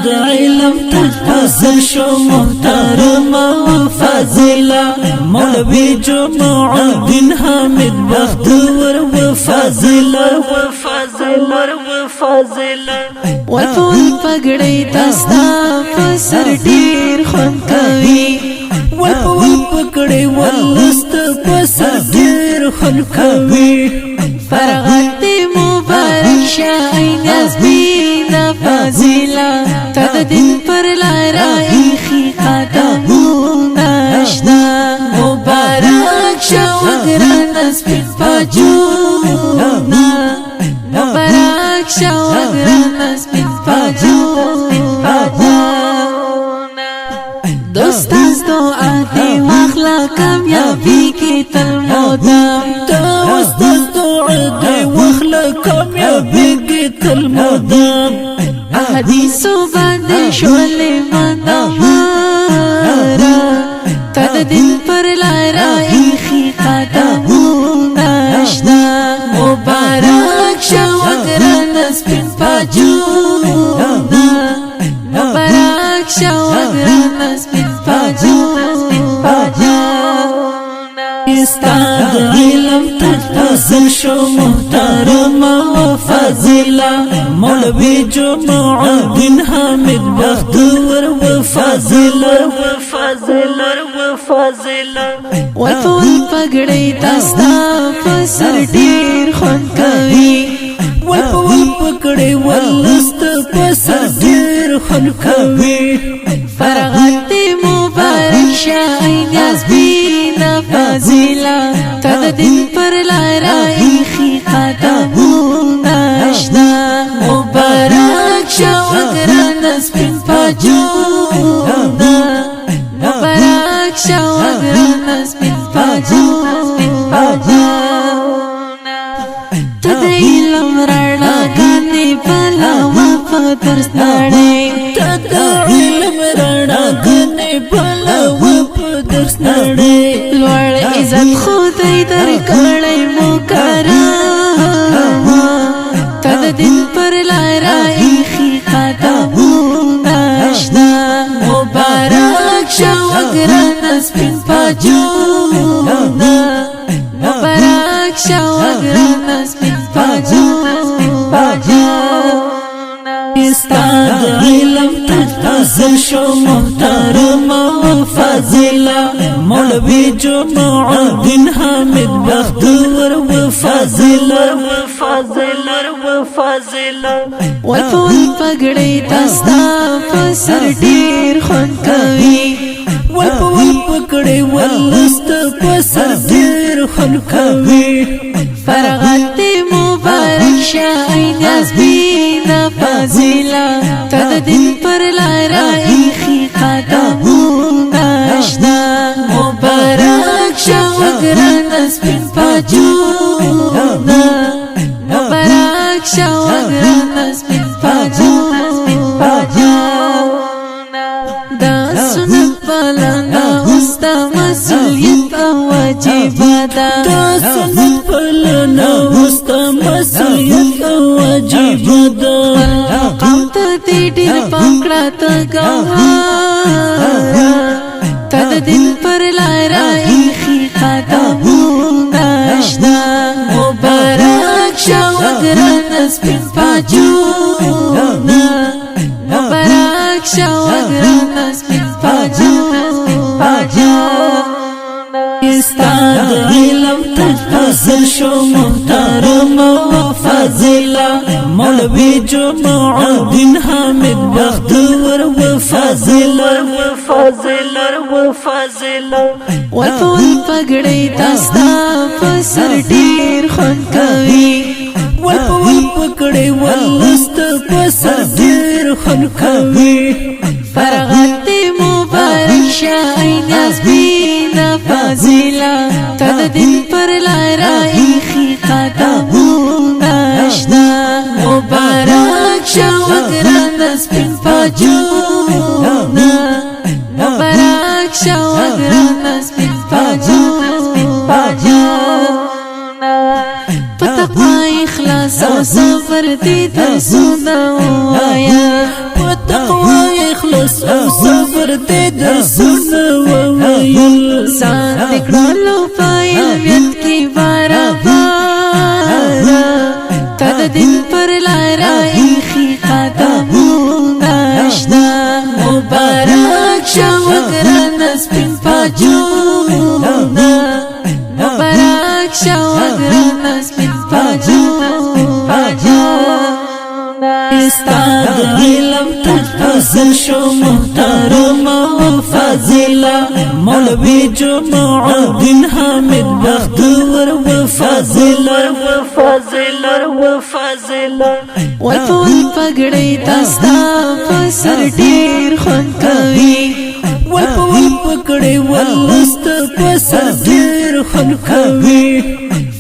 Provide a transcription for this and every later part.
د علم تفضل شو محترم فاضلا مولوی جمع الدین حامد بختور و فاضلا وطول پگڑی تستا فسر دیر خون کوي وطول پگڑی ولست فسر دیر خون کوي فرغت مبارک شاین ازبینا فاضلا تد دین پر لارا ایخی خاتمون اشنا مبارک شاوگران ازبین پاجونا مبارک شاوگران ازبین پاجونا دوست از دعا دی واخلا کامیابی کی تل مودم دوست از دعا دی واخلا کامیابی کی تل مودم حدیثو باندې شولې مندهارا تد دین پر لارا ایخی قدمون اشنا مبارک شاوگران ازبین پاجونا مبارک شاوگران ازبین پاجونا استاد علم تفضل شو محترم فاضلا مولوی جمع الدین حامد بختور و فاضلا وطول پگڑی تستا فسر دیر خون کوي وطول پگڑی ولست فسر دیر خون کوي فرغت مبارک شاین ازبینا فاضلا تد دین پر لارا ایخی خاتمون اشنا مبارک شاوگران ازبین پاجونا مبارک شاوگران ازبین پاجونا تد علم رانا گانی پلا وفدرس ناڑی تد علم رانا گانی پلا وفدرس ناڑی لوڑ عزت خودی در کڑی مکرم تد دین پر لارا ایخی خاتمون اشنا مبارک شاوگران ازبین پاجونا مبارک شاوگران ازبین پاجونا استاد علم تفضل شو محترم فاضلا مولوی جمع الدین حامد بختور و فاضلا وطول پگڑی تستا فسر دیر خون کوي وطول پگڑی ولست فسر دیر خون کوي فرغت مبارک شاین ازبینا فاضلا تد دین پر لارا ایخی قدمون اشنا مبارک شاوگران ازبین پاجونا مبارک شاوگران ازبین پاجونا دا سنت پلانا استا مسئولیت واجبادا دا سنت پلانا استا مسئولیت واجبادا قوم تا دی دیر پاکڑا تا گوارا تد دین پر لارا ایخی قدمون اشنا مبارک شاوگران ازبین پاجونا مبارک شاوگران ازبین پاجونا استاد علم تفضل شو محترم فاضلا مولوی جمع الدین حامد بختور و فاضلا وطول پگڑی تستا فسر دیر خون کوي وطول پگڑی ولست فسر دیر خون کوي فرغت مبارک شاین ازبینا فاضلا تد دین پر لارا ایخی قدمون اشنا مبارک شاوگران ازبین پاجونا مبارک شاوگران ازبین پاجونا پتقوا اخلاص و صبر دی درسونا وایا پتقوا خلص او صبر دې درسونه وویل سان دکړلو پایویت کی بارا بارا تد دین پر لارا ایخی قدمونه اشنا مبارک شو گران سپین پاجونا مبارک شو گران سپین پاجونا استاد علم تفضل شو محترم و فاضلا مولوی جمع الدین حامد بختور و فاضلا والپول پگڑی تستا پسر دیر خون کوي والپول پگڑی والست پسر دیر خون کوي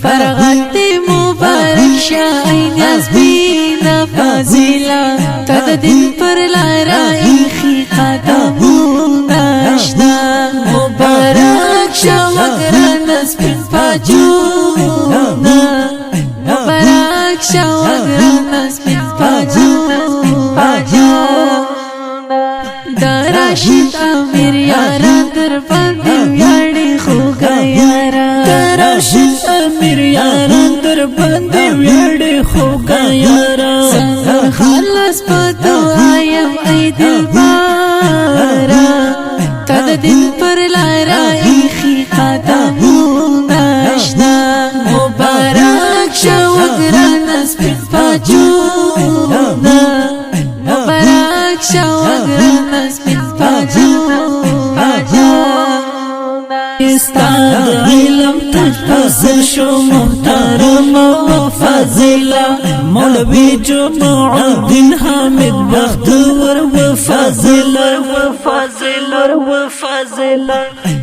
فرغت مبارک شاین یزبین فاضلا تد دین پر لارا ایخی قدمونه اشنا مبارک شو گران سپین پاجونا مبارک شو گران سپین پاجونا راشد امیر یاران در باندې ویاړي خوږه یاران راشد امیر یاران در باندې ویاړي خوږه یاران خلص په دعایم ای دلبارا تد دین پر لارا ایخی قدمونه اشنا مبارک شو گران سپین پاجونا مبارک شو گران سپین پاجونا استاد علم تفضل شو محترم و فاضلا مولوی جمع الدین حامد بختور و فاضلا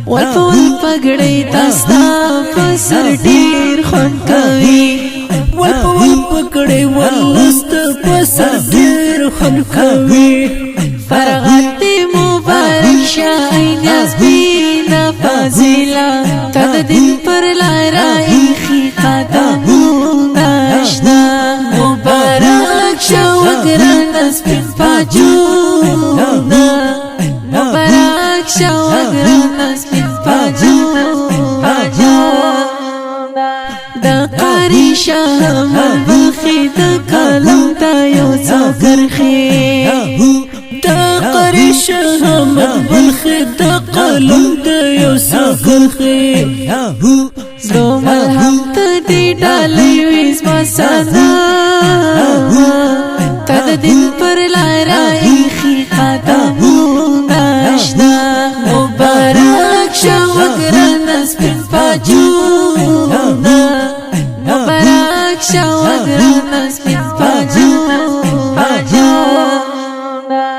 والپول پگڑی تستا پسر دیر خون کوي والپول پگڑی والست پسر دیر خون کوي فرغت مبارک شاین یزبین فاضلا تد دین پر لارا ایخی قدمونه اشنا مبارک شو گران سپین پاجونا مبارک شو گران سپین پاجونا دا قاری شاه مبخی دا کلم تا یو څوکرخی دا قاری شهامت بلخی دا قلم دا یو ساکرخی زو ملهم تا دی ڈالی ویز مسانا تد دین پر لارا ایخی قدمونه اشنا مبارک شو گران سپین پاجونا مبارک شو گران سپین پاجونا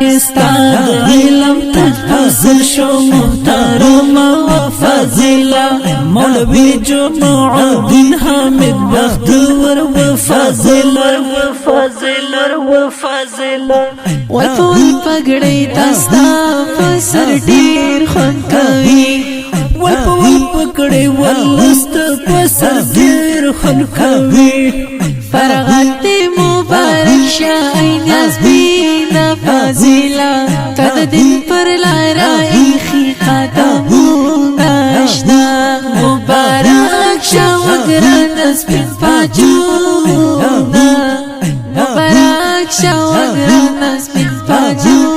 استاد علم تفضل شو محترم و فاضلا مولوی جمع الدین حامد بختور و فاضلا والپول پگڑی تستا پسر دیر خون کوي والپول پگڑی والست پسر دیر خون کوي فرغت مبارک شاین یزبین فاضلا تد دین پر لارا ایخی قدمونه اشنا مبارک شو گران سپین پاجونا مبارک شو گران سپین پاجونا